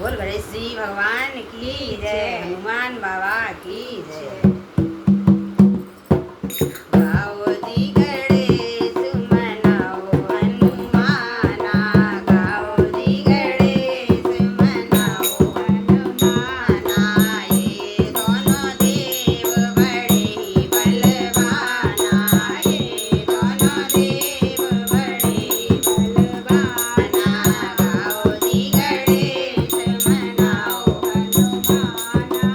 बोल गणेश जी भगवान की जय, हनुमान बाबा की जय। गाओ जी गणेश मनाओ हनुमाना, गाओ जी गणेश मनाओ हनुमाना। ये दोनों देव बड़े ही बलवाना, ये दोनों देव बड़े ही बलवाना। गाओ जी गणेश मनाओ हनुमाना,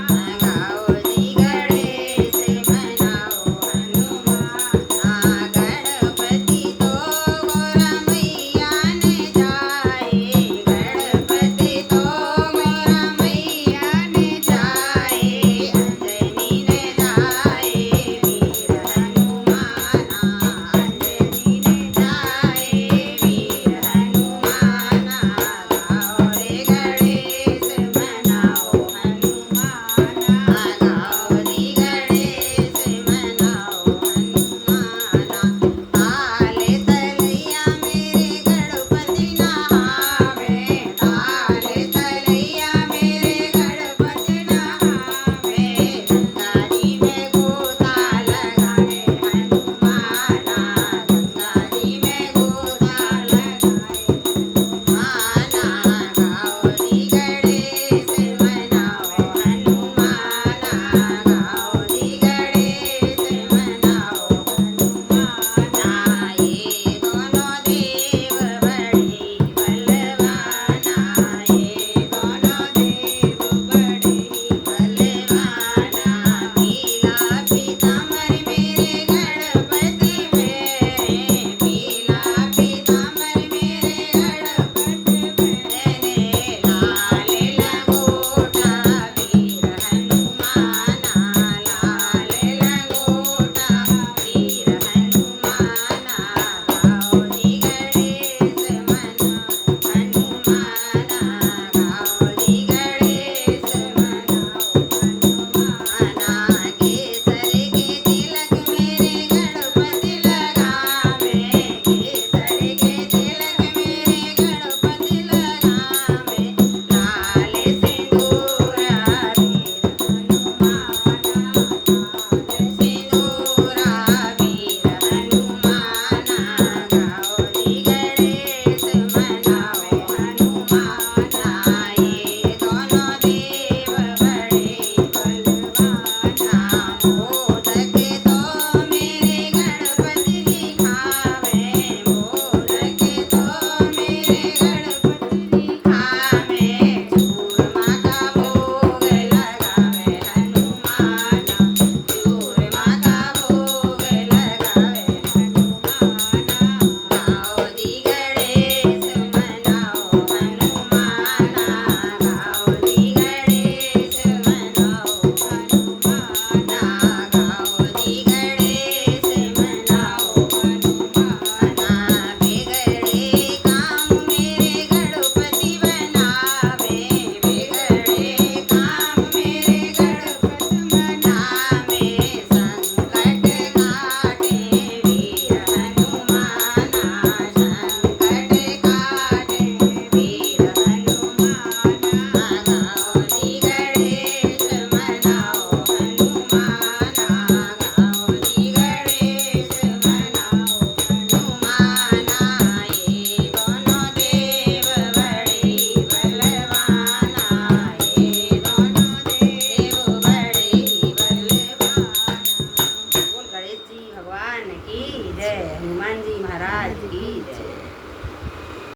गाओ जी गणेश मनाओ हनुमाना। गणपति तो मोरा मैया ने जाए, गणपति तो मोरा मैया ने जाए। अंजनी ने जाए वीर हनुमाना, अंजनी ने जाए वीर हनुमाना। गाओ रे गणेश मनाओ हनुमाना, गाओ रे गणेश मनाओ हनुमाना। ताले तलैया मेरे गणपति नहावे, ताले तलैया मेरे गणपति नहावे। गंगा जी में गोता लगाए हनुमाना, गंगा जी में गोता लगाए हनुमाना। गाओ जी गणेश मनाओ हनुमाना, गाओ जी गणेश मनाओ हनुमाना। ये दोनों देव बड़े ही बलवाना, ये दोनों देव बड़े ही बलवाना। पीला पीताम्बर मेरे गणपति मेरे, पीला पीताम्बर मेरे गणपति मेरे। लाल लंगोटा वीर हनुमाना, लाल लंगोटा वीर हनुमाना। गाओ जी गणेश मनाओ हनुमाना, गाओ जी गणेश मनाओ हनुमाना। केसर के तिलक मेरे गणपति लगावे, केसर के तिलक मेरे गणपति लगावे। लाल सिंदूरा वीर हनुमाना, लाल सिंदूरा वीर हनुमाना। गाओ जी गणेश मनाओ हनुमाना, ये दोनों देव बड़े ही बलवाना। मोदक तो मेरे गणपति जी खावे, मोदक तो मेरे गणपति जी खावे। चूरमा का भोग लगावे हनुमाना, चूरमा का भोग लगावे हनुमाना। गाओ जी गणेश मनाओ हनुमाना, गाओ जी गणेश मनाओ हनुमाना। गाओ जी गणेश मनाओ हनुमाना। बिगड़े काम मेरे गणपति बनावे, बिगड़े काम मेरे गणपति बनावे। संकट काटे वीर हनुमाना, संकट काटे वीर हनुमाना। गाओ जी गणेश मनाओ हनुमाना, गाओ जी गणेश मनाओ हनुमाना। ये दोनों देव बड़े ही बलवाना, ये दोनों देव बड़े ही बलवाना। बोल गणेश जी भगवान की जय, हनुमान जी महाराज की जय।